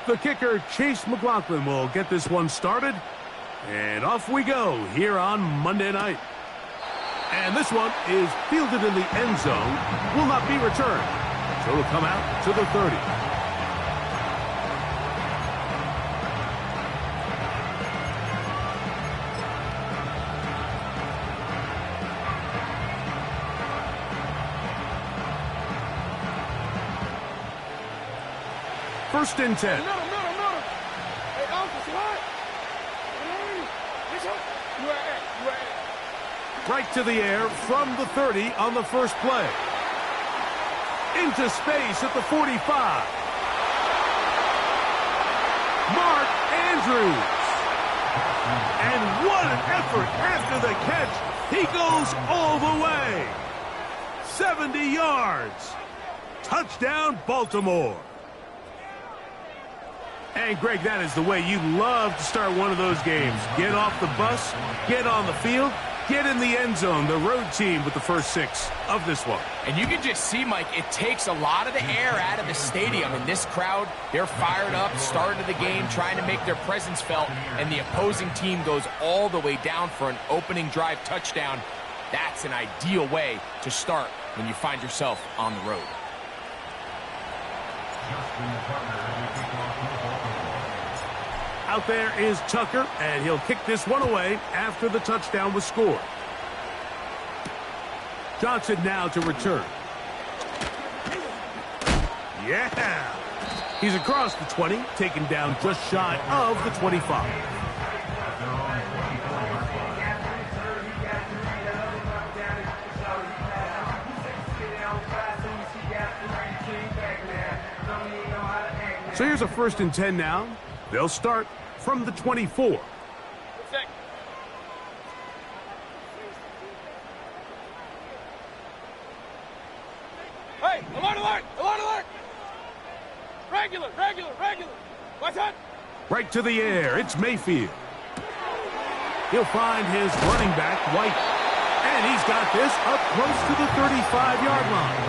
The kicker, Chase McLaughlin, will get this one started. And off we go here on Monday night. And this one is fielded in the end zone. Will not be returned. So it'll come out to the 30. First and 10. Right to the air from the 30 on the first play. Into space at the 45. Mark Andrews. And what an effort after the catch. He goes all the way. 70 yards. Touchdown, Baltimore. And, Greg, that is the way you love to start one of those games. Get off the bus, get on the field, get in the end zone. The road team with the first 6 of this one. And you can just see, Mike, it takes a lot of the air out of the stadium. And this crowd, they're fired up, start of the game, trying to make their presence felt. And the opposing team goes all the way down for an opening drive touchdown. That's an ideal way to start when you find yourself on the road. Out there is Tucker, and he'll kick this one away after the touchdown was scored. Johnson now to return. Yeah! He's across the 20, taken down just shy of the 25. So here's a first and 10 now. They'll start from the 24. Hey, alert, alert, alert, alert! Regular. What's that? Right to the air, it's Mayfield. He'll find his running back, White. And he's got this up close to the 35-yard line.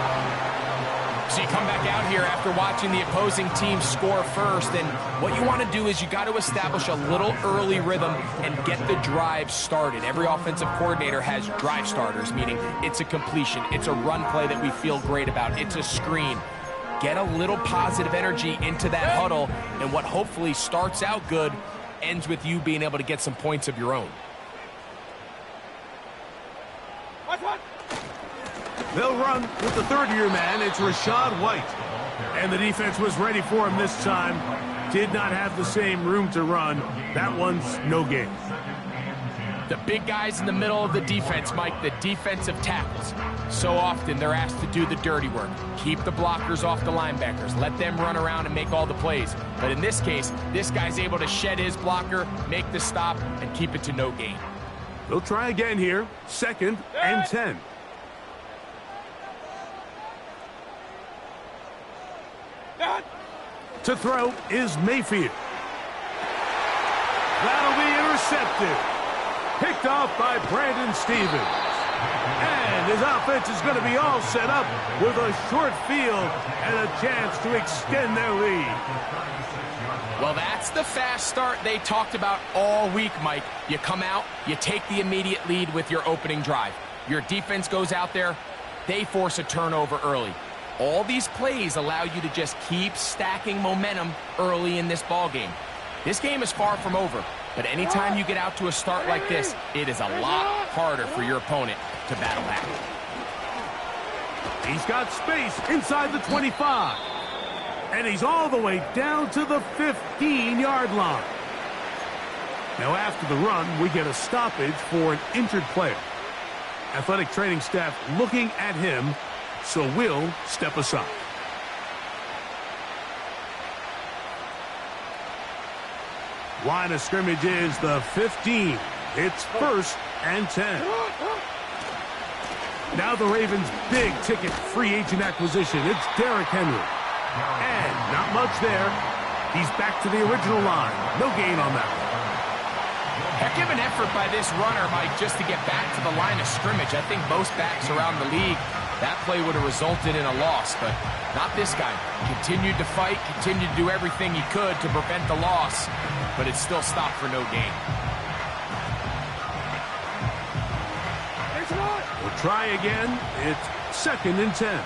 So you come back out here after watching the opposing team score first, and what you want to do is you got to establish a little early rhythm and get the drive started. Every offensive coordinator has drive starters, meaning it's a completion, it's a run play that we feel great about, it's a screen. Get a little positive energy into that huddle, and what hopefully starts out good ends with you being able to get some points of your own. They'll run with the third-year man. It's Rachaad White. And the defense was ready for him this time. Did not have the same room to run. That one's no gain. The big guys in the middle of the defense, Mike, the defensive tackles. So often they're asked to do the dirty work. Keep the blockers off the linebackers. Let them run around and make all the plays. But in this case, this guy's able to shed his blocker, make the stop, and keep it to no gain. They'll try again here. Second and 10. To throw is Mayfield. That'll be intercepted. Picked off by Brandon Stevens. And his offense is going to be all set up with a short field and a chance to extend their lead. Well, that's the fast start they talked about all week, Mike. You come out, you take the immediate lead with your opening drive. Your defense goes out there, they force a turnover early. All these plays allow you to just keep stacking momentum early in this ball game. This game is far from over, but anytime you get out to a start like this, it is a lot harder for your opponent to battle back. He's got space inside the 25. And he's all the way down to the 15-yard line. Now after the run, we get a stoppage for an injured player. Athletic training staff looking at him, so we'll step aside. Line of scrimmage is the 15. It's first and 10. Now the Ravens' big-ticket free agent acquisition. It's Derrick Henry. And not much there. He's back to the original line. No gain on that one. Heck of an effort by this runner, Mike, just to get back to the line of scrimmage. I think most backs around the league That play would have resulted in a loss, but not this guy. Continued to fight, continued to do everything he could to prevent the loss, but it still stopped for no gain. We'll try again. It's 2nd and 10.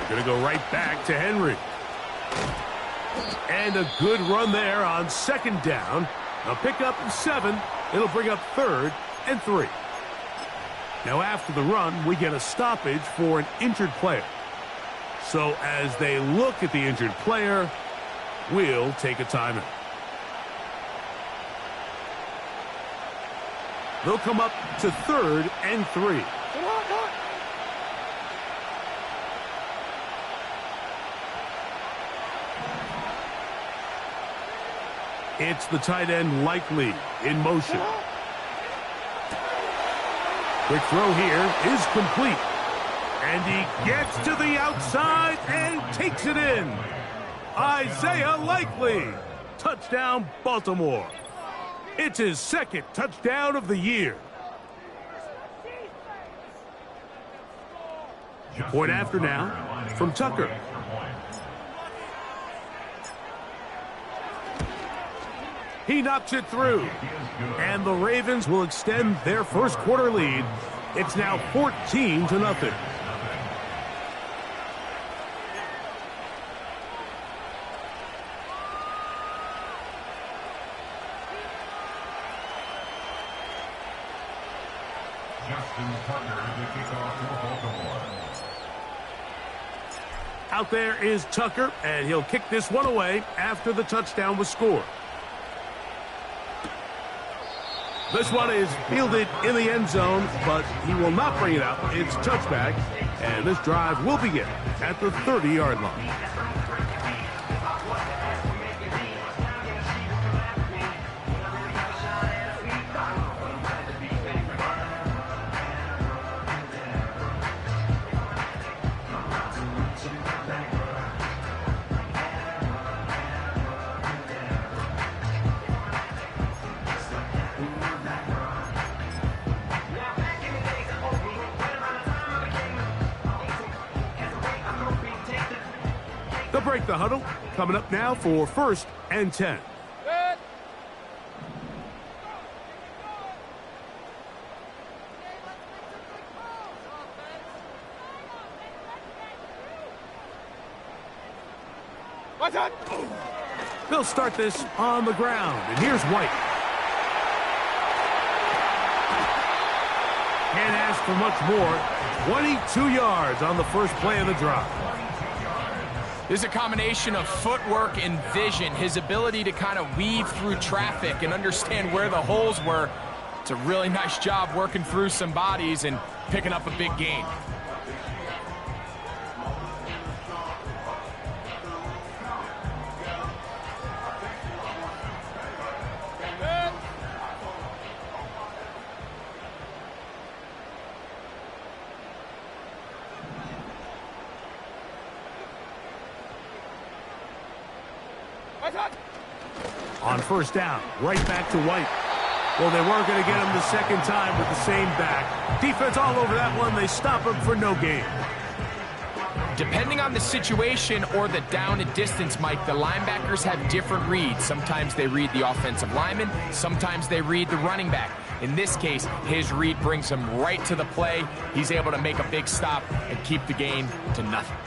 Going to go right back to Henry. And a good run there on 2nd down. A pickup of 7. It'll bring up 3rd and 3. Now after the run, we get a stoppage for an injured player. So as they look at the injured player, we'll take a timeout. They'll come up to 3rd and 3. It's the tight end Likely in motion. Quick throw here is complete. And he gets to the outside and takes it in. Isaiah Likely. Touchdown, Baltimore. It's his 2nd touchdown of the year. Point after now from Tucker. He knocks it through. And the Ravens will extend their first quarter lead. It's now 14-0. Out there is Tucker, and he'll kick this one away after the touchdown was scored. This one is fielded in the end zone, but he will not bring it out. It's touchback, and this drive will begin at the 30-yard line. They'll break the huddle. Coming up now for 1st and 10. They'll start this on the ground. And here's White. Can't ask for much more. 22 yards on the first play of the drive. There's a combination of footwork and vision, his ability to kind of weave through traffic and understand where the holes were. It's a really nice job working through some bodies and picking up a big gain. On 1st down, right back to White. Well, they weren't going to get him the 2nd time with the same back. Defense all over that one. They stop him for no gain. Depending on the situation or the down and distance, Mike, the linebackers have different reads. Sometimes they read the offensive lineman. Sometimes they read the running back. In this case, his read brings him right to the play. He's able to make a big stop and keep the gain to nothing.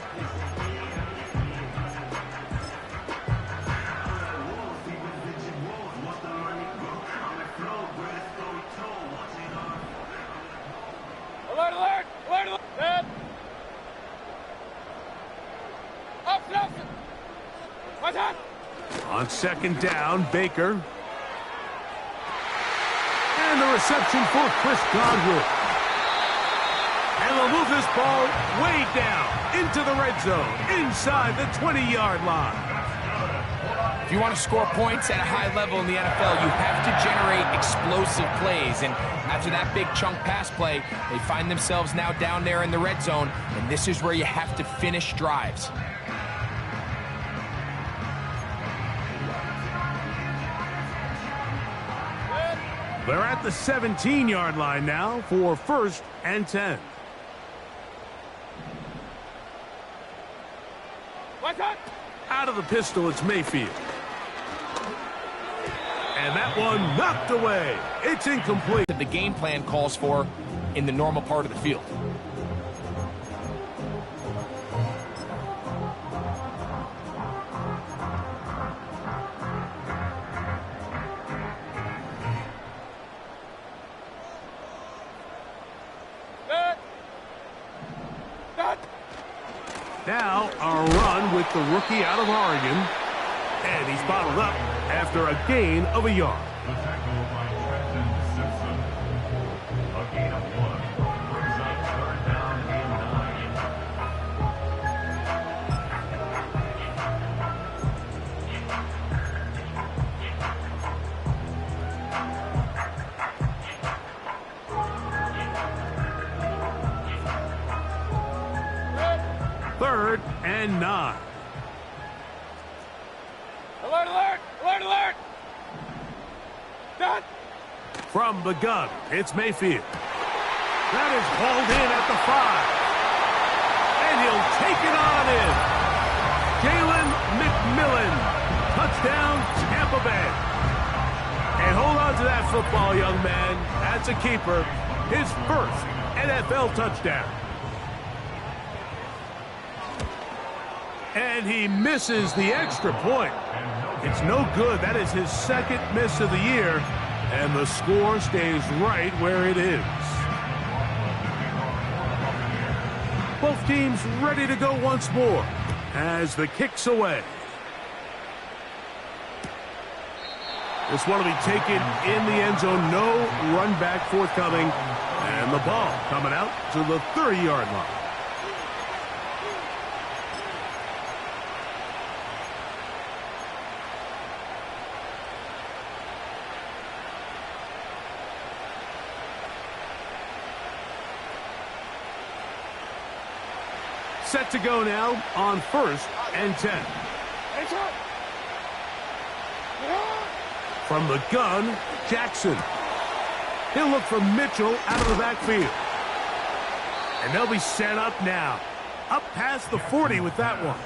On 2nd down, Baker. And the reception for Chris Godwin. And they'll move this ball way down into the red zone, inside the 20-yard line. If you want to score points at a high level in the NFL, you have to generate explosive plays. And after that big chunk pass play, they find themselves now down there in the red zone. And this is where you have to finish drives. They're at the 17-yard line now for 1st and 10. What's that? Out of the pistol, it's Mayfield. And that one knocked away. It's incomplete. The game plan calls for in the normal part of the field. Now, a run with the rookie out of Oregon. And he's bottled up after a gain of a yard. The tackle by Trenton Simpson. A gain of 1. Brings up 3rd down and 9. 3rd and 9. Alert, alert! Alert, alert! Done! From the gun, it's Mayfield. That is hauled in at the 5. And he'll take it on in. Jalen McMillan. Touchdown, Tampa Bay. And hold on to that football, young man. That's a keeper. His first NFL touchdown. And he misses the extra point. It's no good. That is his 2nd miss of the year. And the score stays right where it is. Both teams ready to go once more as the kick's away. This one will be taken in the end zone. No run back forthcoming. And the ball coming out to the 30-yard line. Set to go now on 1st and 10. From the gun, Jackson. He'll look for Mitchell out of the backfield. And they'll be set up now. Up past the 40 with that one.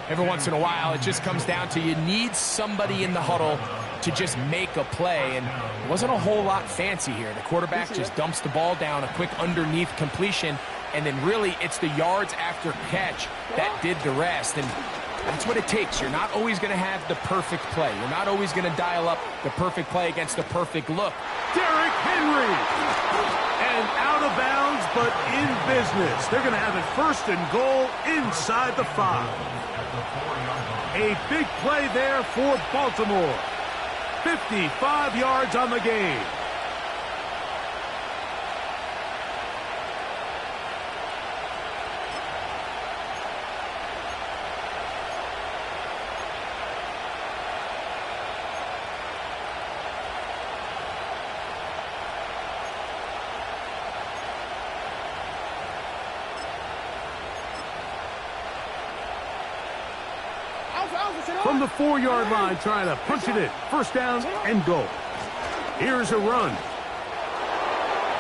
Every once in a while, it just comes down to you need somebody in the huddle to just make a play. And it wasn't a whole lot fancy here. The quarterback just dumps the ball down, a quick underneath completion. And then really, it's the yards after catch that did the rest. And that's what it takes. You're not always going to have the perfect play. You're not always going to dial up the perfect play against the perfect look. Derrick Henry. And out of bounds, but in business. They're going to have it 1st and goal inside the 5. A big play there for Baltimore. 55 yards on the game. From the 4-yard line, trying to punch it in. 1st down and goal. Here's a run.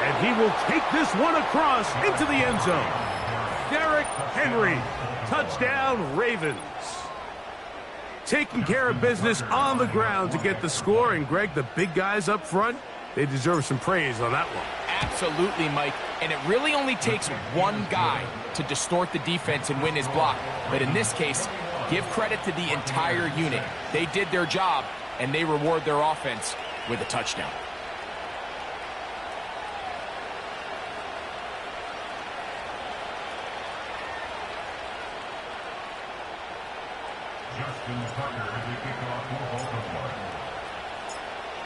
And he will take this one across into the end zone. Derrick Henry. Touchdown, Ravens. Taking care of business on the ground to get the score. And, Greg, the big guys up front, they deserve some praise on that one. Absolutely, Mike. And it really only takes one guy to distort the defense and win his block. But in this case, give credit to the entire unit. They did their job, and they reward their offense with a touchdown.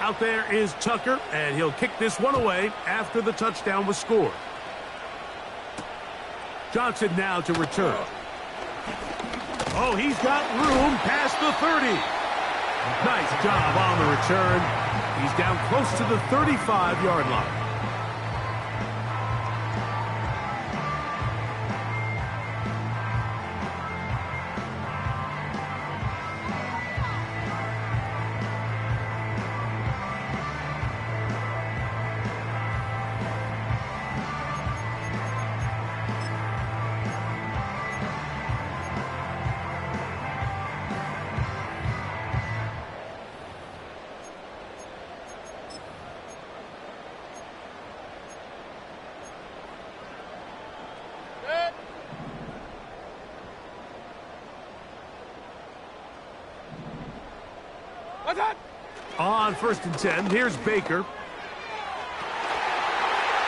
Out there is Tucker, and he'll kick this one away after the touchdown was scored. Johnson now to return. Oh, he's got room past the 30. Nice job on the return. He's down close to the 35-yard line. Good. What's on? On 1st and 10, here's Baker.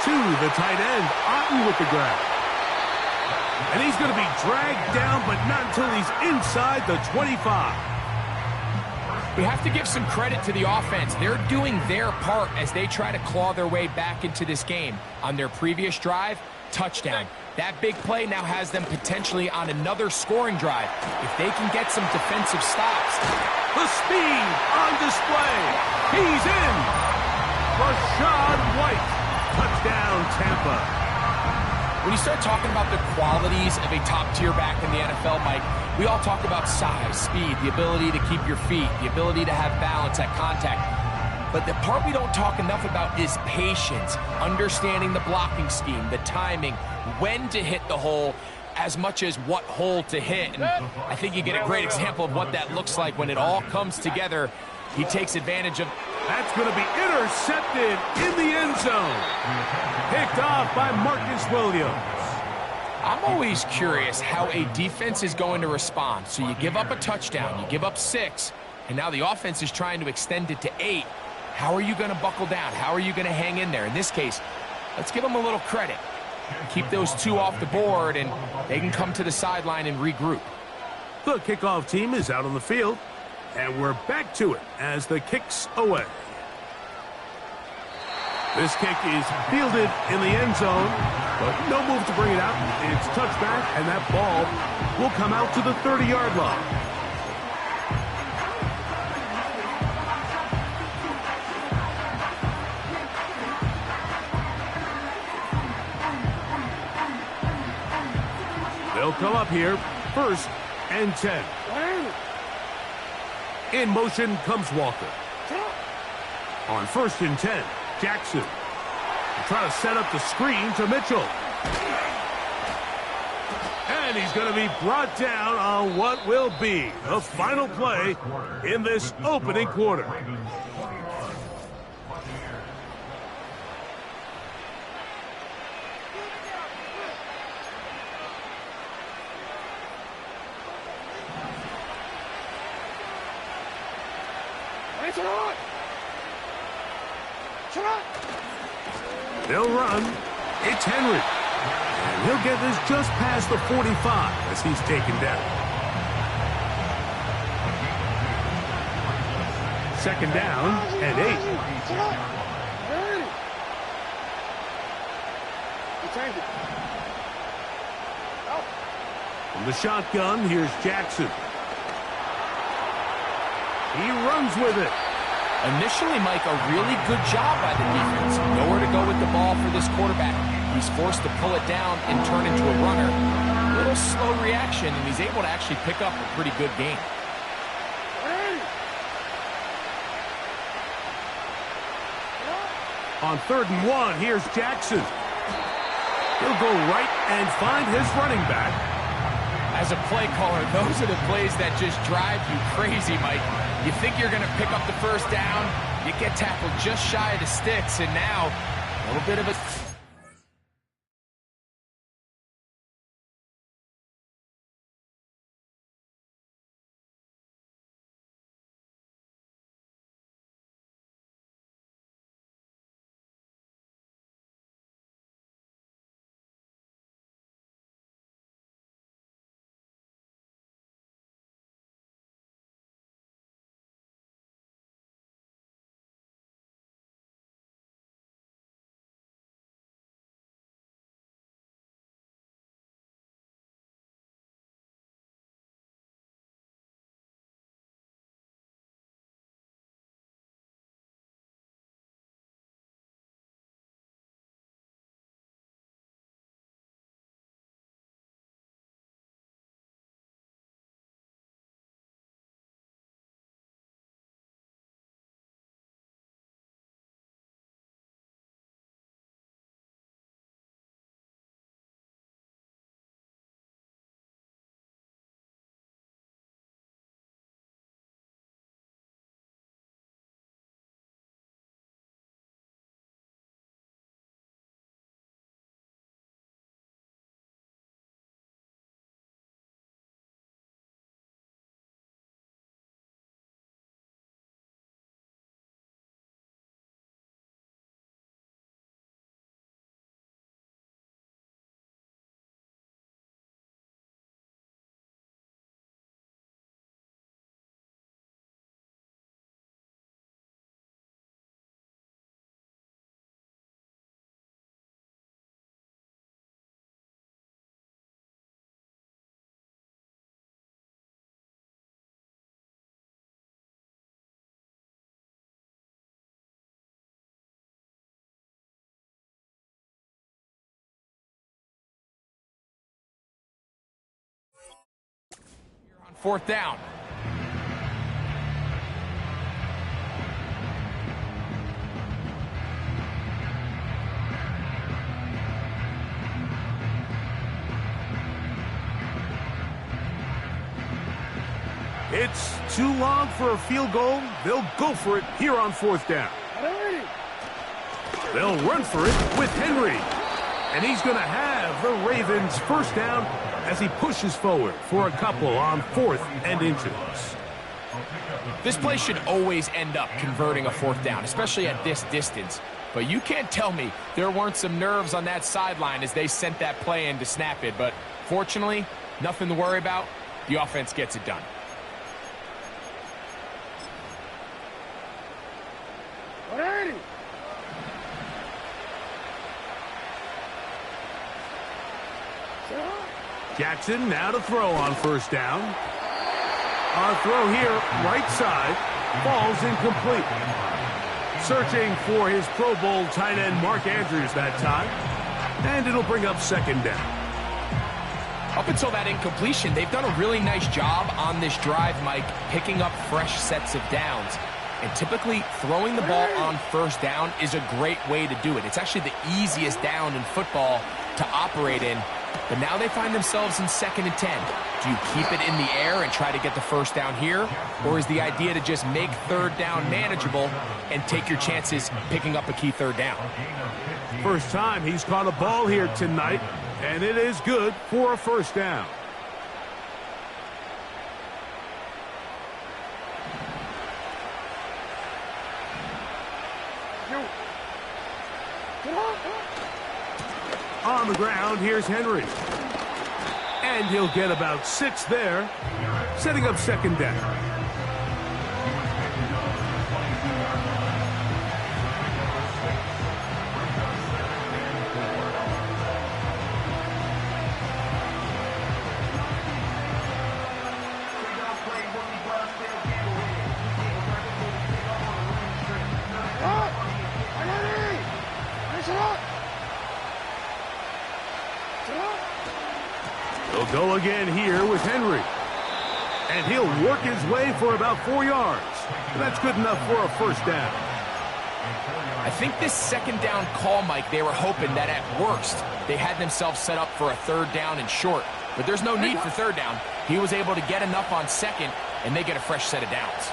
To the tight end, Otten with the grab. And he's going to be dragged down, but not until he's inside the 25. We have to give some credit to the offense. They're doing their part as they try to claw their way back into this game. On their previous drive, touchdown. That big play now has them potentially on another scoring drive. If they can get some defensive stops. The speed on display. He's in. Rashad White. Touchdown, Tampa. When you start talking about the qualities of a top-tier back in the NFL, Mike, we all talk about size, speed, the ability to keep your feet, the ability to have balance at contact. But the part we don't talk enough about is patience, understanding the blocking scheme, the timing, when to hit the hole, as much as what hole to hit. And I think you get a great example of what that looks like when it all comes together. He takes advantage of... That's going to be intercepted in the end zone. Picked off by Marcus Williams. I'm always curious how a defense is going to respond. So you give up a touchdown, you give up 6, and now the offense is trying to extend it to 8. How are you going to buckle down? How are you going to hang in there? In this case, let's give them a little credit. Keep those 2 off the board, and they can come to the sideline and regroup. The kickoff team is out on the field, and we're back to it as the kick's away. This kick is fielded in the end zone, but no move to bring it out. It's touchback, and that ball will come out to the 30-yard line. They'll come up here, 1st and 10. In motion comes Walker. On 1st and 10, Jackson. Trying to set up the screen to Mitchell. And he's going to be brought down on what will be the final play in this opening quarter. They'll run. It's Henry. And he'll get this just past the 45 as he's taken down. 2nd down and 8. From the shotgun, here's Jackson. He runs with it. Initially, Mike, a really good job by the defense. Nowhere to go with the ball for this quarterback. He's forced to pull it down and turn into a runner. A little slow reaction, and he's able to actually pick up a pretty good game. On 3rd and 1, here's Jackson. He'll go right and find his running back. As a play caller, those are the plays that just drive you crazy, Mike. You think you're going to pick up the 1st down, you get tackled just shy of the sticks, and now a little bit of a... 4th down. It's too long for a field goal. They'll go for it here on 4th down. They'll run for it with Henry. And he's going to have the Ravens 1st down as he pushes forward for a couple on 4th and inches. This play should always end up converting a 4th down, especially at this distance. But you can't tell me there weren't some nerves on that sideline as they sent that play in to snap it. But fortunately, nothing to worry about. The offense gets it done. Jackson now to throw on 1st down. Our throw here, right side, falls incomplete. Searching for his Pro Bowl tight end Mark Andrews that time. And it'll bring up 2nd down. Up until that incompletion, they've done a really nice job on this drive, Mike, picking up fresh sets of downs. And typically, throwing the ball on 1st down is a great way to do it. It's actually the easiest down in football to operate in. But now they find themselves in 2nd and 10. Do you keep it in the air and try to get the 1st down here? Or is the idea to just make 3rd down manageable and take your chances picking up a key 3rd down? First time he's caught a ball here tonight, and it is good for a 1st down. On the ground, here's Henry. And he'll get about 6 there, setting up 2nd down. They'll go again here with Henry. And he'll work his way for about 4 yards. That's good enough for a 1st down. I think this 2nd down call, Mike, they were hoping that at worst they had themselves set up for a 3rd down and short. But there's no need for 3rd down. He was able to get enough on 2nd, and they get a fresh set of downs.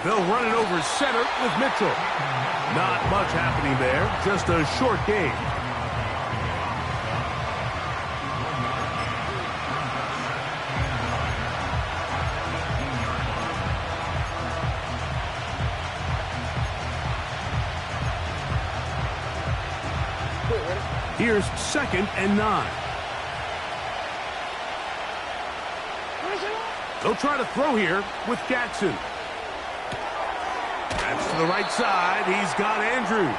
They'll run it over center with Mitchell. Not much happening there, just a short gain. Here's 2nd and 9. They'll try to throw here with Jackson. That's to the right side. He's got Andrews.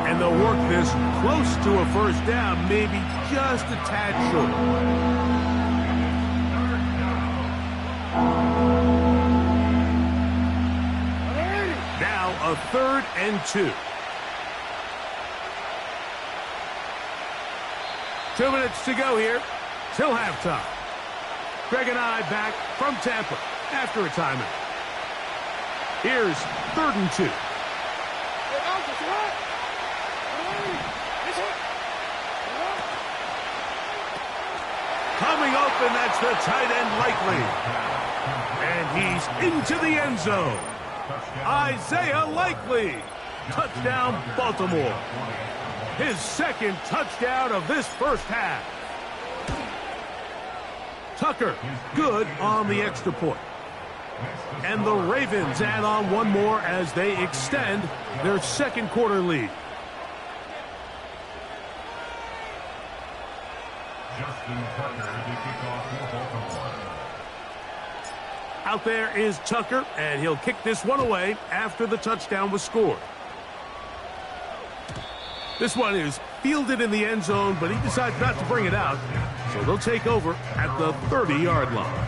And they'll work this close to a 1st down, maybe just a tad short. Now a 3rd and 2. 2 minutes to go here till halftime. Greg and I back from Tampa after a timeout. Here's 3rd and 2. Coming open, that's the tight end Likely. And he's into the end zone. Isaiah Likely. Touchdown, Baltimore. His 2nd touchdown of this 1st half. Tucker, good on the extra point. And the Ravens add on one more as they extend their 2nd quarter lead. Out there is Tucker, and he'll kick this one away after the touchdown was scored. This one is fielded in the end zone, but he decides not to bring it out, so they'll take over at the 30-yard line.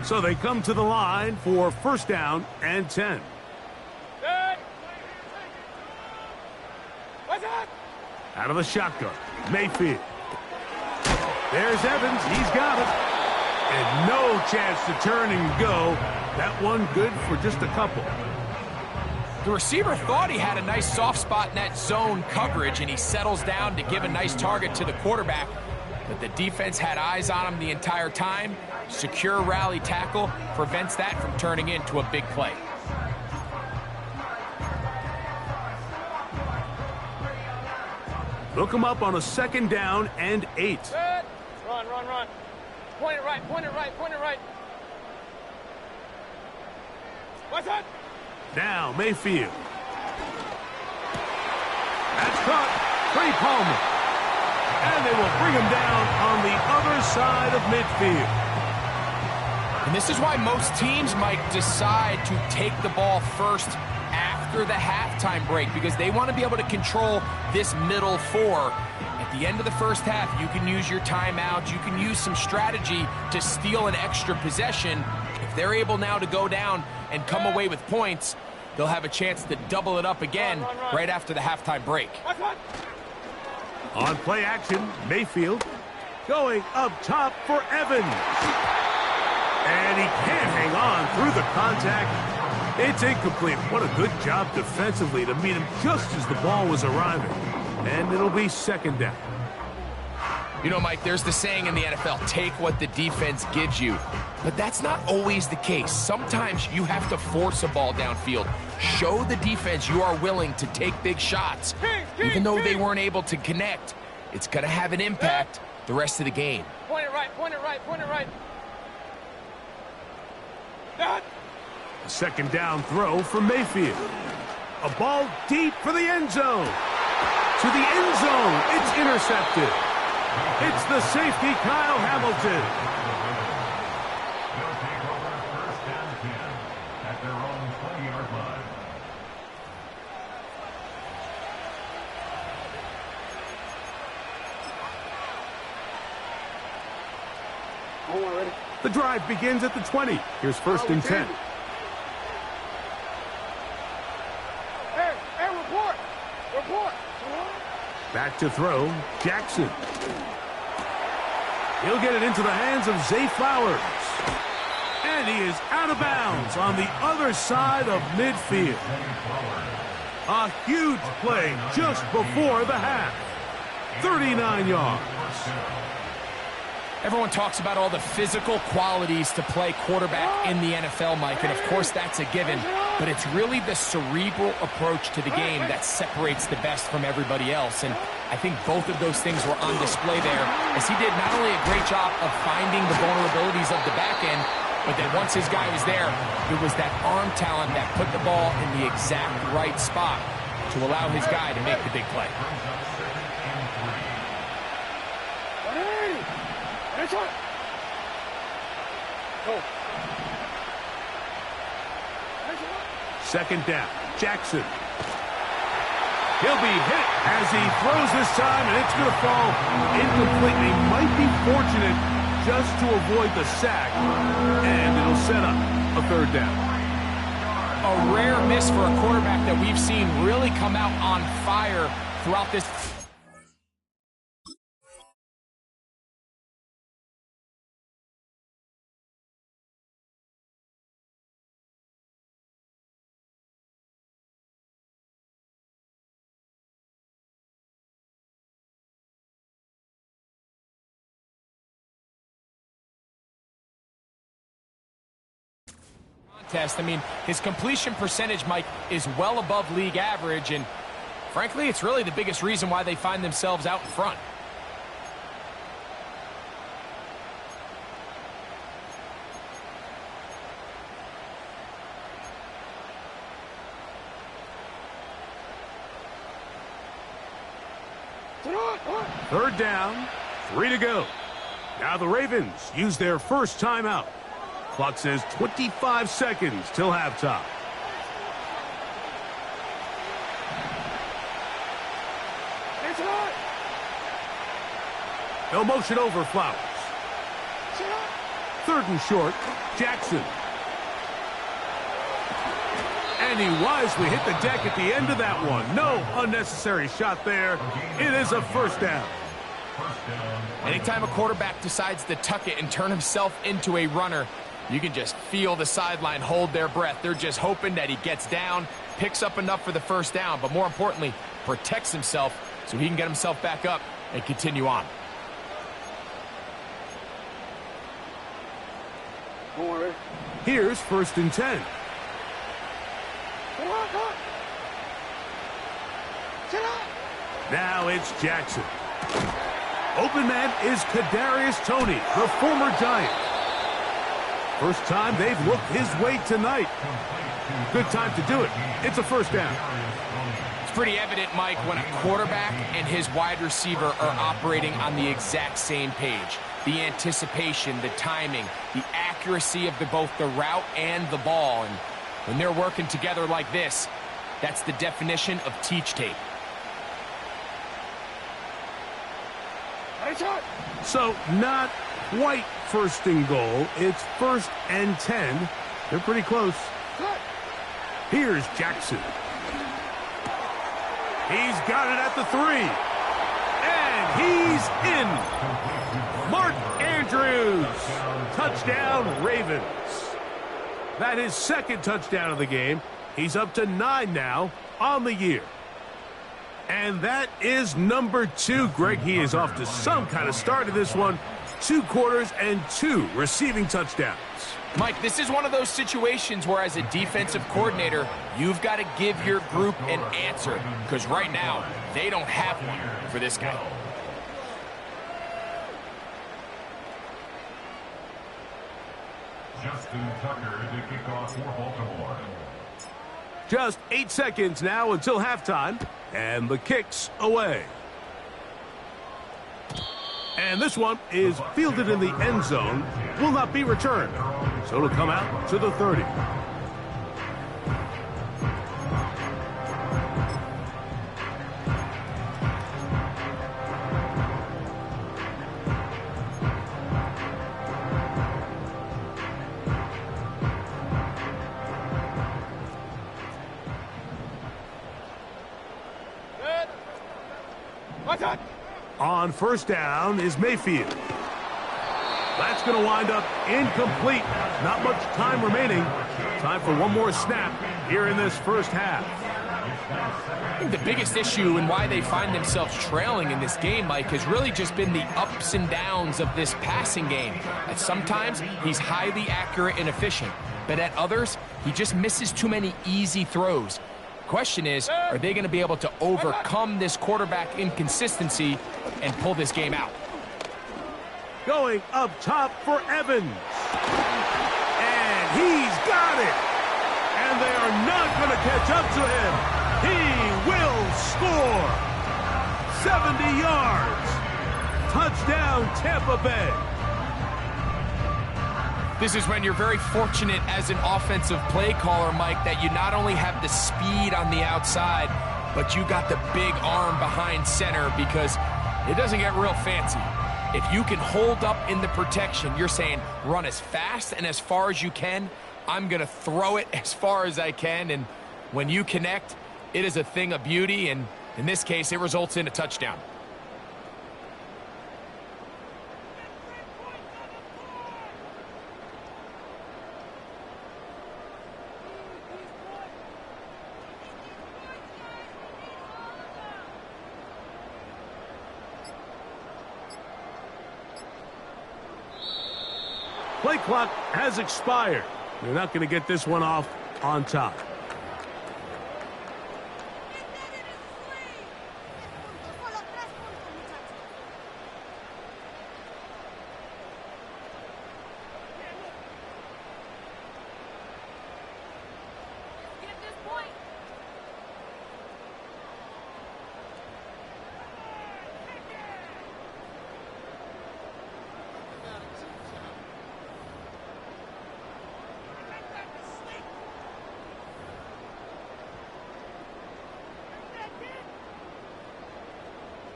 So they come to the line for first down and 10. Good. What's up? Out of the shotgun, Mayfield. There's Evans. He's got it. And no chance to turn and go. That one good for just a couple. The receiver thought he had a nice soft spot in that zone coverage, and he settles down to give a nice target to the quarterback. But the defense had eyes on him the entire time. Secure rally tackle prevents that from turning into a big play. Look him up on a second down and 8. Good. Run, run, run. Point it right, point it right, point it right. What's up? Now Mayfield. That's caught. Trey Palmer. And they will bring him down on the other side of midfield. And this is why most teams might decide to take the ball first after the halftime break, because they want to be able to control this middle four. At the end of the first half, you can use your timeouts. You can use some strategy to steal an extra possession. If they're able now to go down and come away with points, they'll have a chance to double it up again right after the halftime break. On play action, Mayfield going up top for Evans. And he can't hang on through the contact. It's incomplete. What a good job defensively to meet him just as the ball was arriving. And it'll be second down. You know, Mike, there's the saying in the NFL, take what the defense gives you. But that's not always the case. Sometimes you have to force a ball downfield. Show the defense you are willing to take big shots. Even though they weren't able to connect, it's going to have an impact the rest of the game. Point it right, point it right, point it right. That. A second down throw for Mayfield. A ball deep for the end zone. To the end zone. It's intercepted. It's the safety, Kyle Hamilton. They'll take over first and 10 at their own 20-yard line. The drive begins at the 20. Here's first and 10. Hey, report. Report. Back to throw, Jackson. He'll get it into the hands of Zay Flowers. And he is out of bounds on the other side of midfield. A huge play just before the half. 39 yards. Everyone talks about all the physical qualities to play quarterback in the NFL, Mike, and of course that's a given, but it's really the cerebral approach to the game that separates the best from everybody else, and I think both of those things were on display there, as he did not only a great job of finding the vulnerabilities of the back end, but then once his guy was there, it was that arm talent that put the ball in the exact right spot to allow his guy to make the big play. Second down, Jackson. He'll be hit as he throws this time, and it's going to fall incomplete. He might be fortunate just to avoid the sack, and it'll set up a third down. A rare miss for a quarterback that we've seen really come out on fire throughout this. I mean, his completion percentage, Mike, is well above league average, and frankly, it's really the biggest reason why they find themselves out in front. Third down, 3 to go. Now the Ravens use their first timeout. Clock says 25 seconds till halftime. They'll motion over Flowers. 3rd and short, Jackson. And he wisely hit the deck at the end of that one. No unnecessary shot there. It is a 1st down. Anytime a quarterback decides to tuck it and turn himself into a runner, you can just feel the sideline hold their breath. They're just hoping that he gets down, picks up enough for the 1st down, but more importantly, protects himself so he can get himself back up and continue on. Here's 1st and 10. Now it's Jackson. Open man is Kadarius Toney, the former Giant. First time they've looked his way tonight. Good time to do it. It's a 1st down. It's pretty evident, Mike, when a quarterback and his wide receiver are operating on the exact same page. The anticipation, the timing, the accuracy of both the route and the ball. And when they're working together like this, that's the definition of teach tape. So not quite 1st and goal. It's 1st and 10. They're pretty close. Here's Jackson. He's got it at the 3. And he's in. Mark Andrews. Touchdown, Ravens. That is 2nd touchdown of the game. He's up to 9 now on the year. And that is number 2. Greg, he is off to some kind of start in this one. 2 quarters and 2 receiving touchdowns. Mike, this is one of those situations where as a defensive coordinator, you've got to give your group an answer. Because right now, they don't have one for this guy. Justin Tucker to kick off for Baltimore. Just 8 seconds now until halftime, and the kick's away. And this one is fielded in the end zone, will not be returned. So it'll come out to the 30. On 1st down is Mayfield. That's going to wind up incomplete. Not much time remaining. Time for one more snap here in this 1st half. I think the biggest issue and why they find themselves trailing in this game, Mike, has really just been the ups and downs of this passing game. At sometimes, he's highly accurate and efficient, but at others, he just misses too many easy throws. Question is, are they going to be able to overcome this quarterback inconsistency and pull this game out? Going up top for Evans. And he's got it. And they are not going to catch up to him. He will score. 70 yards. Touchdown, Tampa Bay. This is when you're very fortunate as an offensive play caller, Mike, that you not only have the speed on the outside, but you got the big arm behind center, because it doesn't get real fancy. If you can hold up in the protection, you're saying run as fast and as far as you can. I'm going to throw it as far as I can. And when you connect, it is a thing of beauty. And in this case, it results in a touchdown. Play clock has expired. They're not going to get this one off on top.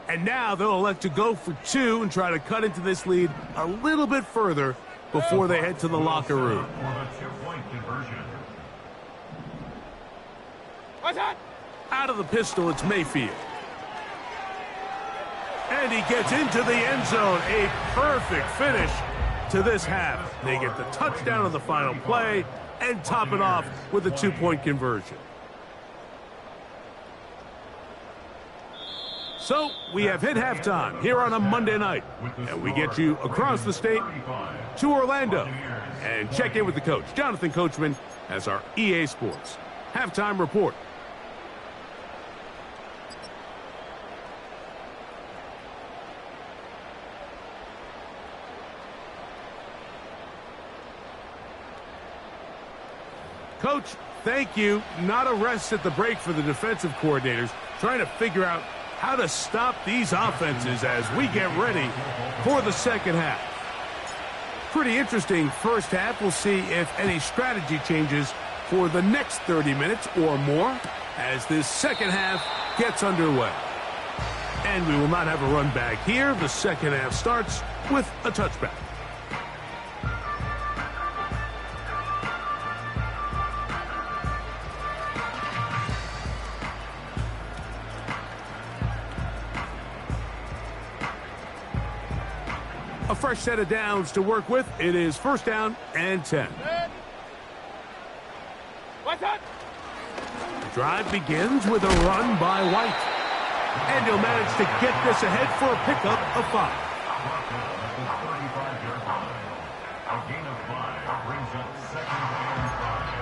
And now they'll elect to go for 2 and try to cut into this lead a little bit further before they head to the locker room. For the two-point conversion. What's that? Out of the pistol, it's Mayfield. And he gets into the end zone. A perfect finish to this half. They get the touchdown on the final play and top it off with a two-point conversion. So we have hit halftime here on a Monday night, and we get you across the state to Orlando and check in with the coach, Jonathan Coachman, as our EA Sports halftime report. Coach, thank you. Not a rest at the break for the defensive coordinators, trying to figure out how to stop these offenses as we get ready for the second half. Pretty interesting first half. We'll see if any strategy changes for the next 30 minutes or more as this second half gets underway. And we will not have a run back here. The second half starts with a touchback. A fresh set of downs to work with. It is first down and 10. What's that? The drive begins with a run by White. And he'll manage to get this ahead for a pickup of 5. A gain of 5 brings up second and 5.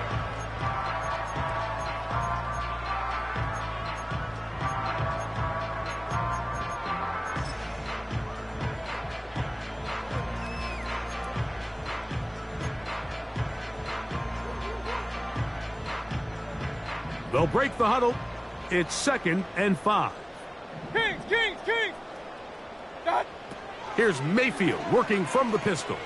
They'll break the huddle. It's second and 5. Kings, Kings, Kings! That. Here's Mayfield working from the pistol.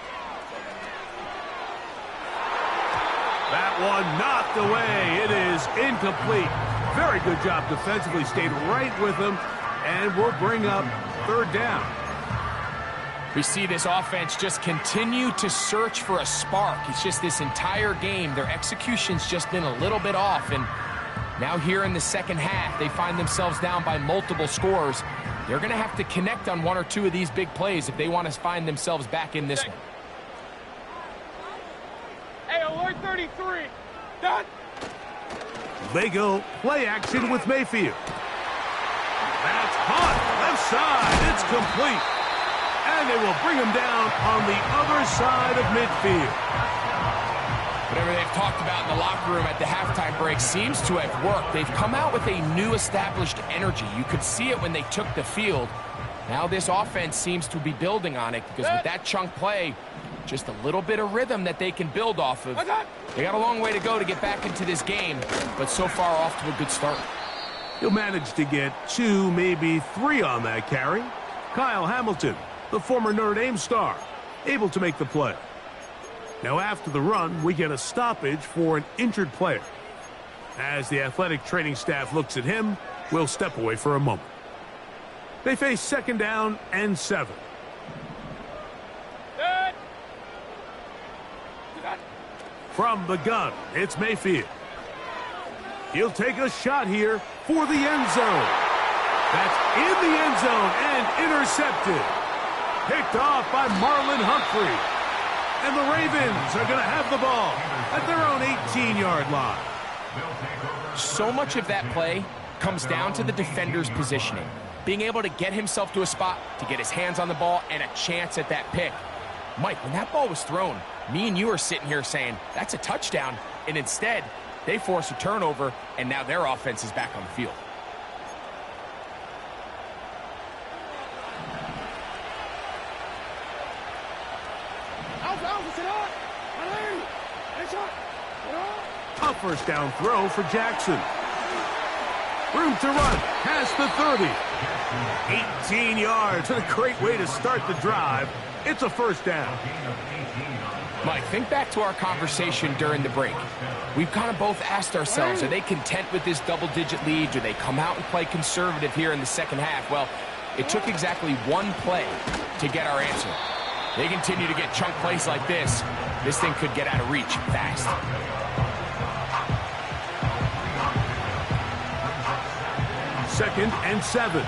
That one knocked away. It is incomplete. Very good job defensively. Stayed right with him. And we'll bring up third down. We see this offense just continue to search for a spark. It's just this entire game, their execution's just been a little bit off. And now here in the second half, they find themselves down by multiple scores. They're going to have to connect on one or two of these big plays if they want to find themselves back in this one. Hey, alert 33. Done. They go play action with Mayfield. That's caught. Left side. It's complete. And they will bring him down on the other side of midfield. Whatever they've talked about in the locker room at the halftime break seems to have worked. They've come out with a new established energy. You could see it when they took the field. Now this offense seems to be building on it because with that chunk play, just a little bit of rhythm that they can build off of. They got a long way to go to get back into this game, but so far off to a good start. He'll manage to get 2, maybe 3 on that carry. Kyle Hamilton, the former Notre Dame star, able to make the play. Now after the run, we get a stoppage for an injured player. As the athletic training staff looks at him, we'll step away for a moment. They face second down and 7. From the gun, it's Mayfield. He'll take a shot here for the end zone. That's in the end zone and intercepted. Picked off by Marlon Humphrey. And the Ravens are going to have the ball at their own 18-yard line. So much of that play comes down to the defender's positioning. Being able to get himself to a spot, to get his hands on the ball, and a chance at that pick. Mike, when that ball was thrown, me and you are sitting here saying, that's a touchdown. And instead, they force a turnover, and now their offense is back on the field. A first down throw for Jackson. Room to run past the 30. 18 yards. And a great way to start the drive. It's a first down. Mike, think back to our conversation during the break. We've kind of both asked ourselves, are they content with this double-digit lead? Do they come out and play conservative here in the second half? Well, it took exactly one play to get our answer. They continue to get chunk plays like this. This thing could get out of reach fast. Second and 7.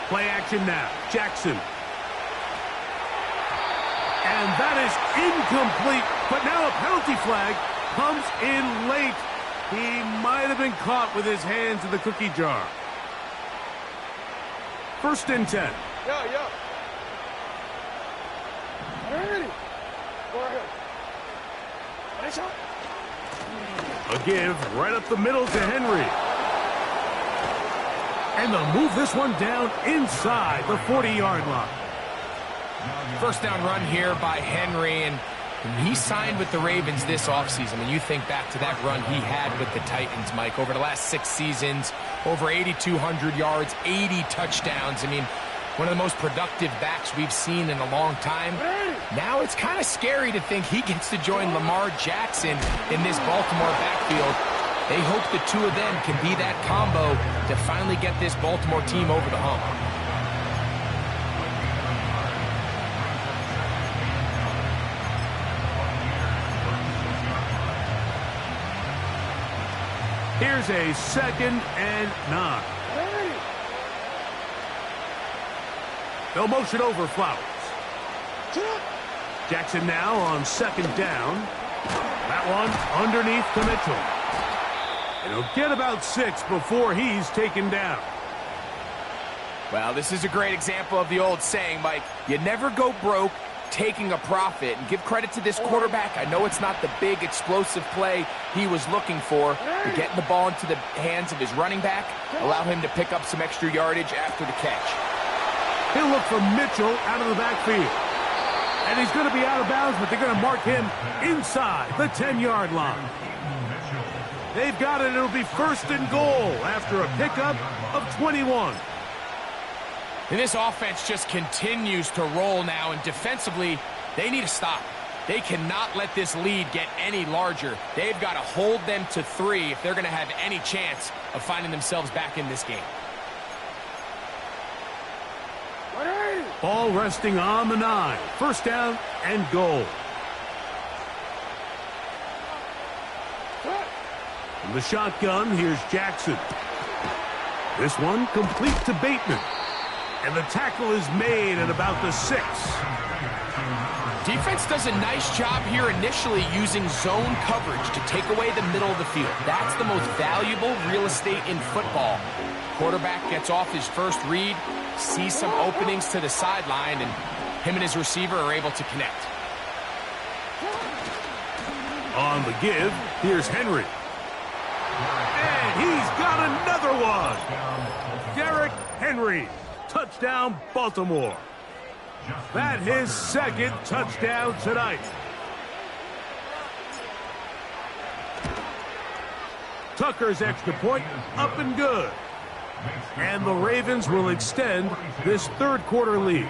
Play action now. Jackson. And that is incomplete. But now a penalty flag comes in late. He might have been caught with his hands in the cookie jar. First and 10. Yeah. Ready. Go ahead. Nice shot. A give right up the middle to Henry. And they'll move this one down inside the 40-yard line. First down run here by Henry, and he signed with the Ravens this offseason. When you think back to that run he had with the Titans, Mike, over the last 6 seasons, over 8,200 yards, 80 touchdowns. I mean, one of the most productive backs we've seen in a long time. Now it's kind of scary to think he gets to join Lamar Jackson in this Baltimore backfield. They hope the two of them can be that combo to finally get this Baltimore team over the hump. Here's a second and 9. They'll motion over Flowers. Jackson now on second down. That one underneath to Mitchell. And he'll get about 6 before he's taken down. Well, this is a great example of the old saying, Mike, you never go broke taking a profit. And give credit to this quarterback. I know it's not the big explosive play he was looking for, but getting the ball into the hands of his running back allow him to pick up some extra yardage after the catch. He'll look for Mitchell out of the backfield. And he's going to be out of bounds, but they're going to mark him inside the 10-yard line. They've got it. It'll be first and goal after a pickup of 21. And this offense just continues to roll now, and defensively, they need to stop. They cannot let this lead get any larger. They've got to hold them to 3 if they're going to have any chance of finding themselves back in this game. Ball resting on the 9. First down and goal. From the shotgun, here's Jackson. This one complete to Bateman. And the tackle is made at about the 6. Defense does a nice job here initially using zone coverage to take away the middle of the field. That's the most valuable real estate in football. Quarterback gets off his first read, sees some openings to the sideline, and him and his receiver are able to connect. On the give, here's Henry. And he's got another one. Derrick Henry. Touchdown, Baltimore. That his second touchdown tonight. Tucker's extra point up and good. And the Ravens will extend this third quarter lead.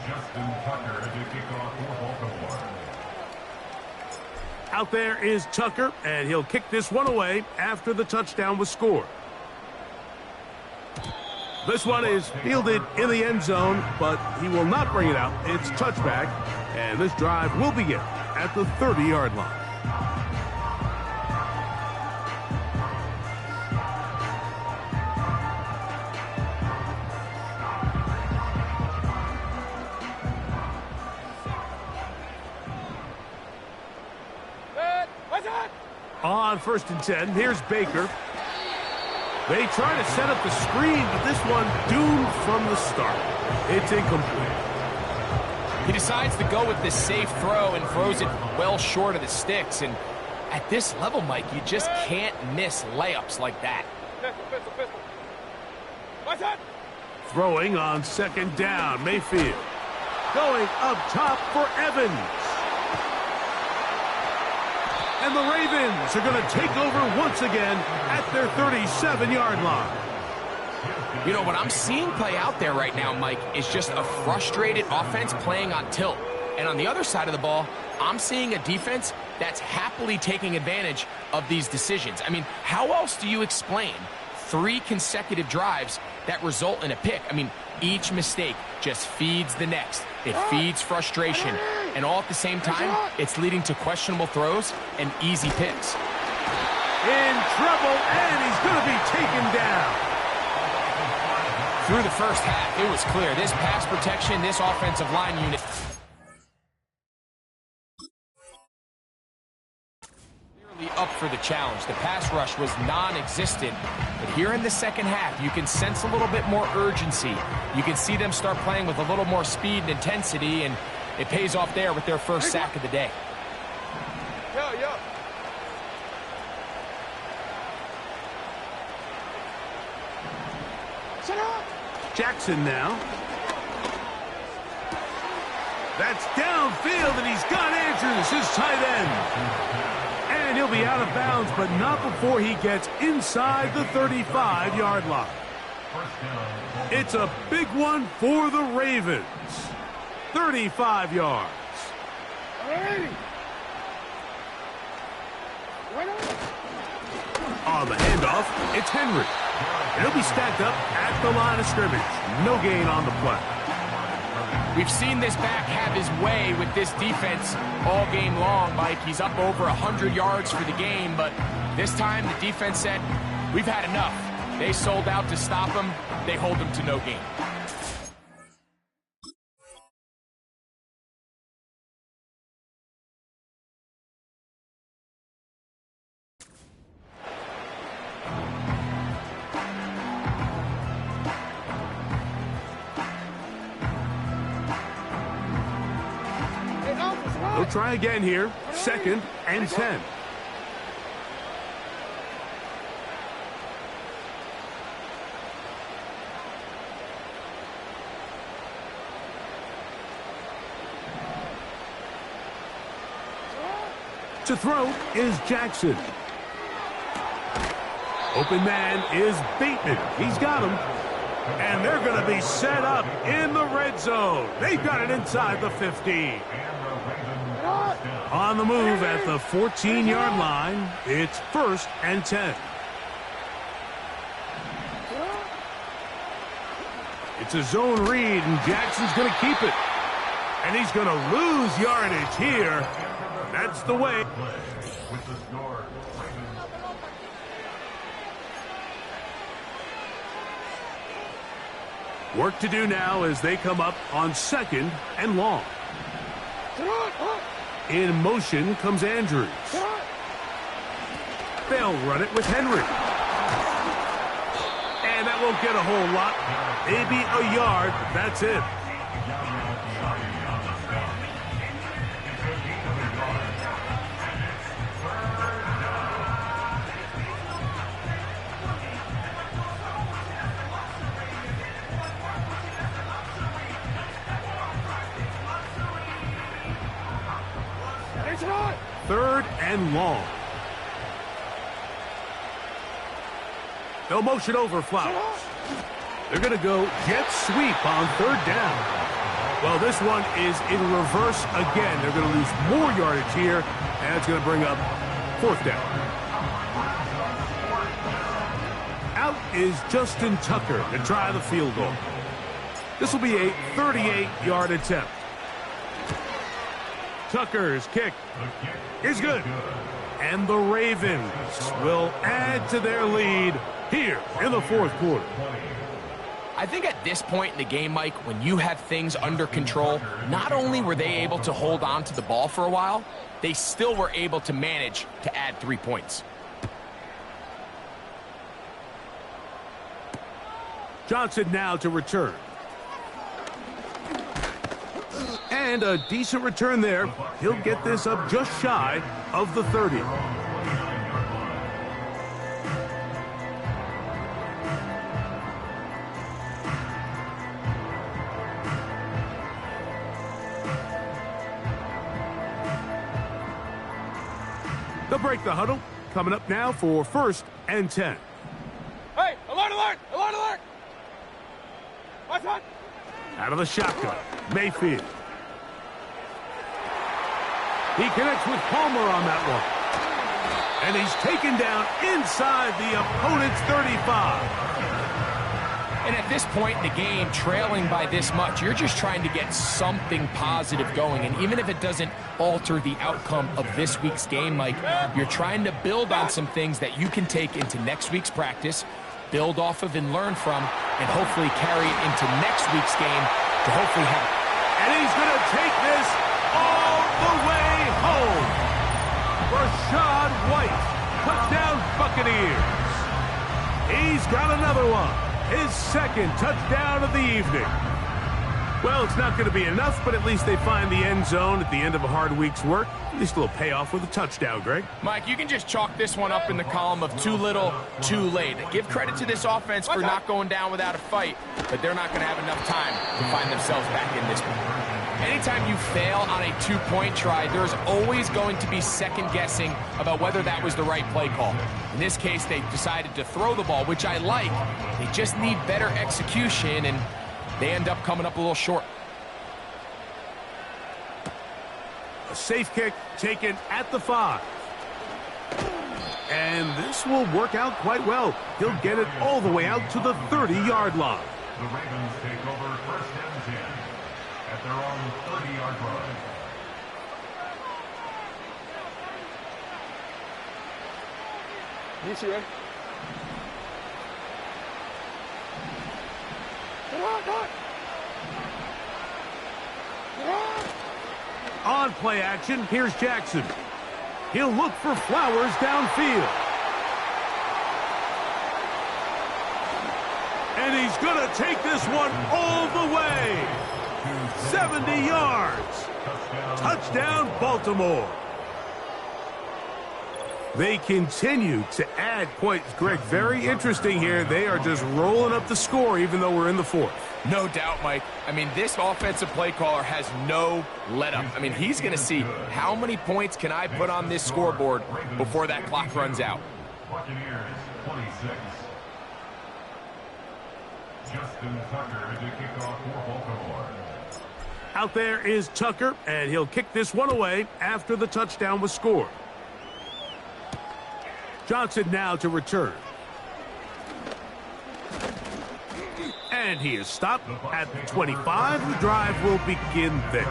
Justin Tucker to kick off for Baltimore. Out there is Tucker, and he'll kick this one away after the touchdown was scored. This one is fielded in the end zone, but he will not bring it out. It's touchback, and this drive will begin at the 30-yard line. On first and 10, here's Baker. They try to set up the screen, but this one doomed from the start. It's incomplete. He decides to go with this safe throw and throws it well short of the sticks. And at this level, Mike, you just can't miss layups like that. Pistol. What's that? Throwing on second down, Mayfield. Going up top for Evans. And the Ravens are going to take over once again at their 37-yard line. You know, what I'm seeing play out there right now, Mike, is just a frustrated offense playing on tilt. And on the other side of the ball, I'm seeing a defense that's happily taking advantage of these decisions. I mean, how else do you explain 3 consecutive drives that result in a pick? I mean, each mistake just feeds the next. It feeds frustration. And all at the same time, it's leading to questionable throws and easy picks. In trouble, and he's going to be taken down. Through the first half, it was clear this pass protection, this offensive line unit clearly up for the challenge. The pass rush was non-existent, but here in the second half, you can sense a little bit more urgency. You can see them start playing with a little more speed and intensity, and it pays off there with their first sack of the day. Yo. Jackson now. That's downfield, and he's got Andrews, his tight end. And he'll be out of bounds, but not before he gets inside the 35-yard line. It's a big one for the Ravens. 35 yards. On the handoff, it's Henry. And he'll be stacked up at the line of scrimmage. No gain on the play. We've seen this back have his way with this defense all game long, Mike. He's up over 100 yards for the game, but this time the defense said, we've had enough. They sold out to stop him. They hold him to no gain. They'll try again here. 2nd and 10. To throw is Jackson. Open man is Bateman. He's got him. And they're going to be set up in the red zone. They've got it inside the 15. On the move at the 14-yard line, it's 1st and 10. It's a zone read, and Jackson's going to keep it. And he's going to lose yardage here. That's the way. Work to do now as they come up on 2nd and long. In motion comes Andrews. They'll run it with Henry. And that won't get a whole lot. Maybe a yard. That's it. Third and long. They'll motion over Flowers. They're going to go jet sweep on 3rd down. Well, this one is in reverse again. They're going to lose more yardage here, and it's going to bring up 4th down. Out is Justin Tucker to try the field goal. This will be a 38-yard attempt. Tucker's kick is good. And the Ravens will add to their lead here in the 4th quarter. I think at this point in the game, Mike, when you have things under control, not only were they able to hold on to the ball for a while, they still were able to manage to add 3 points. Johnson now to return. And a decent return there. He'll get this up just shy of the 30. They'll break the huddle. Coming up now for 1st and 10. Hey, alert, alert, alert, alert! What's that? Out of the shotgun, Mayfield. He connects with Palmer on that one. And he's taken down inside the opponent's 35. And at this point in the game, trailing by this much, you're just trying to get something positive going. And even if it doesn't alter the outcome of this week's game, Mike, you're trying to build on some things that you can take into next week's practice, build off of and learn from, and hopefully carry it into next week's game to hopefully have. And he's going to take this all the way home. Rashad White, touchdown Buccaneers. He's got another one. His second touchdown of the evening. Well, it's not going to be enough, but at least they find the end zone at the end of a hard week's work. At least a little payoff with a touchdown, Greg. Mike, you can just chalk this one up in the column of too little, too late. Give credit to this offense for not going down without a fight, but they're not going to have enough time to find themselves back in this one. Anytime you fail on a two-point try, there's always going to be second-guessing about whether that was the right play call. In this case, they decided to throw the ball, which I like. They just need better execution, and they end up coming up a little short. A safe kick taken at the 5. And this will work out quite well. He'll get it all the way out to the 30-yard line. The Ravens take over first and 10 at their own 30-yard line. You ready? Come on, come on. On play action, here's Jackson. He'll look for Flowers downfield. And he's going to take this one all the way. 70 yards. Touchdown, Baltimore. They continue to add points. Greg, very interesting here. They are just rolling up the score even though we're in the 4th. No doubt, Mike. I mean, this offensive play caller has no let-up. I mean, he's going to see how many points can I put on this scoreboard before that clock runs out. Buccaneers 26. Justin Tucker to kick off for Baltimore. Out there is Tucker, and he'll kick this one away after the touchdown was scored. Johnson now to return. And he is stopped at the 25. The drive will begin there.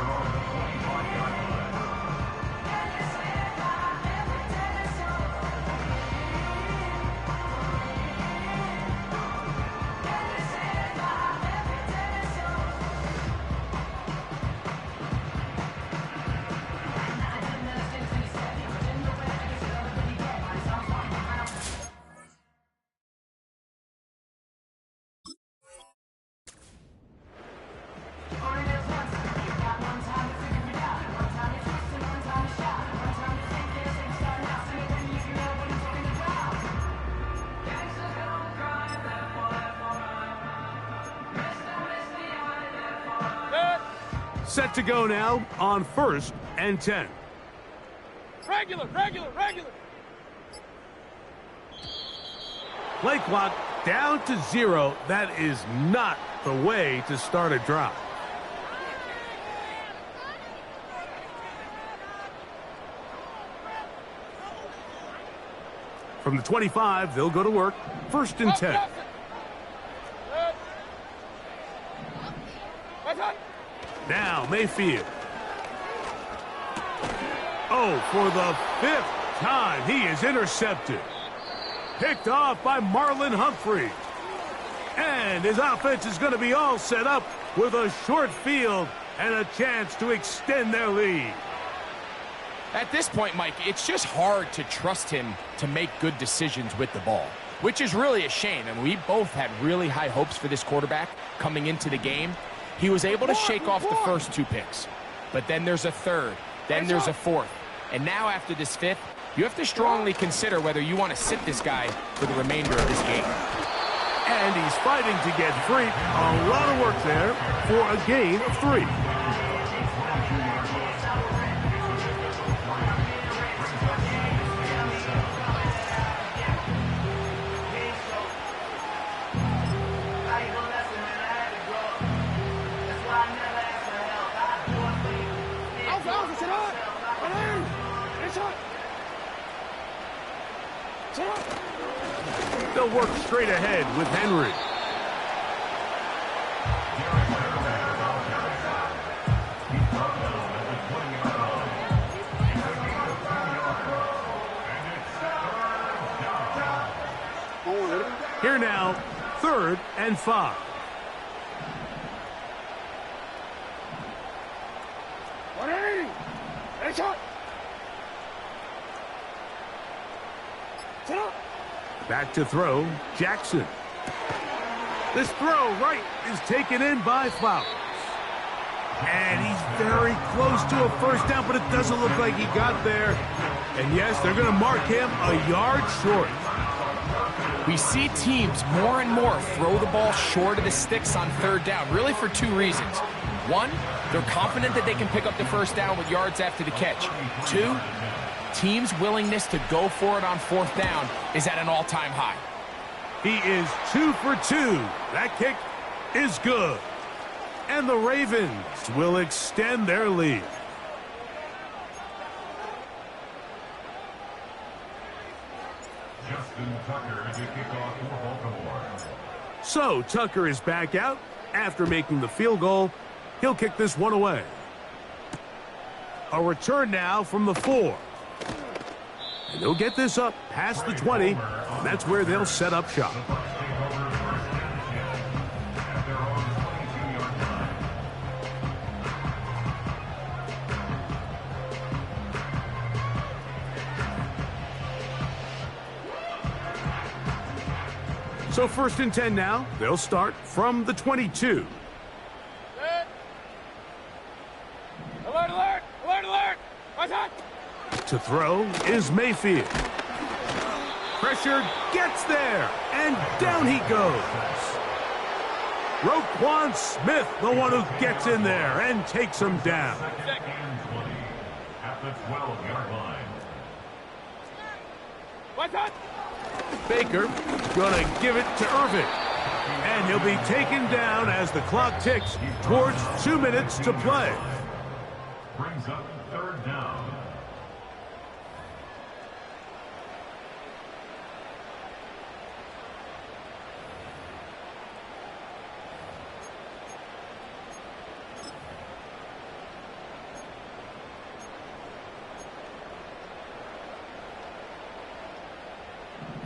Set to go now on 1st and 10. Regular. Play clock down to 0. That is not the way to start a drive. From the 25, they'll go to work. 1st and 10. Now Mayfield. Oh, for the 5th time, he is intercepted. Picked off by Marlon Humphrey. And his offense is going to be all set up with a short field and a chance to extend their lead. At this point, Mike, it's just hard to trust him to make good decisions with the ball, which is really a shame. And we both had really high hopes for this quarterback coming into the game. He was able to shake off the first 2 picks, but then there's a 3rd, then there's a 4th, and now after this 5th, you have to strongly consider whether you want to sit this guy for the remainder of this game. And he's fighting to get free. A lot of work there for a gain of 3. They'll work straight ahead with Henry. Here now, 3rd and 5. Back to throw, Jackson. This throw right is taken in by Flowers. And he's very close to a first down, but it doesn't look like he got there. And yes, they're going to mark him a yard short. We see teams more and more throw the ball short of the sticks on 3rd down, really for 2 reasons. 1, they're confident that they can pick up the first down with yards after the catch. 2, teams' willingness to go for it on 4th down is at an all-time high. He is 2 for 2. That kick is good. And the Ravens will extend their lead. So Tucker is back out after making the field goal. He'll kick this one away. A return now from the 4. And they'll get this up past the 20, and that's where they'll set up shop. So 1st and 10 now. They'll start from the 22. Alert, alert! Alert, alert! What's that? To throw is Mayfield. Pressure gets there, and down he goes. Roquan Smith, the one who gets in there and takes him down. At the 12-yard line. What's that? Baker gonna give it to Irving. And he'll be taken down as the clock ticks towards 2 minutes to play. Brings up 3rd down.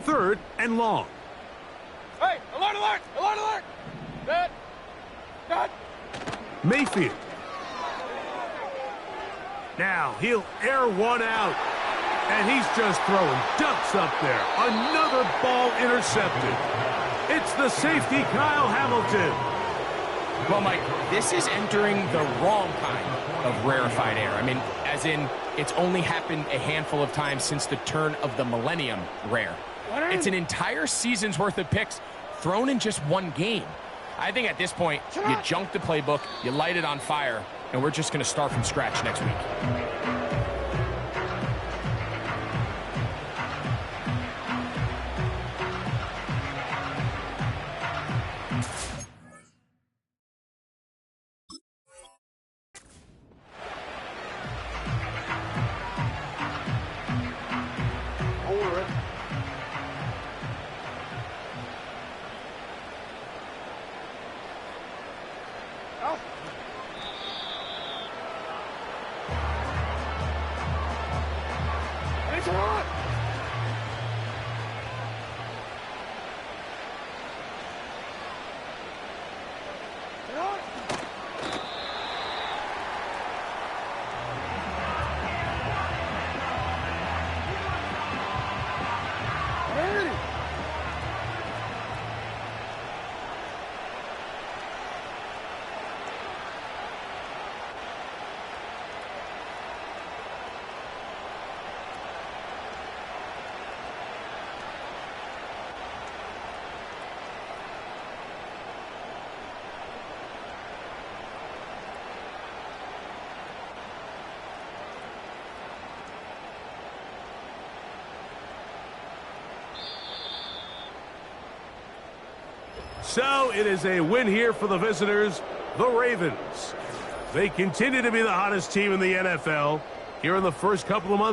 Third and long. Hey, alert, alert! Alert, alert! Dead! Dead! Mayfield. Now he'll air one out. And he's just throwing ducks up there. Another ball intercepted. It's the safety, Kyle Hamilton. Well, Mike, this is entering the wrong kind of rarefied air. I mean, as in, it's only happened a handful of times since the turn of the millennium rare. It's an entire season's worth of picks thrown in just one game. I think at this point, you junk the playbook, you light it on fire, and we're just going to start from scratch next week. So it is a win here for the visitors, the Ravens. They continue to be the hottest team in the NFL here in the first couple of months.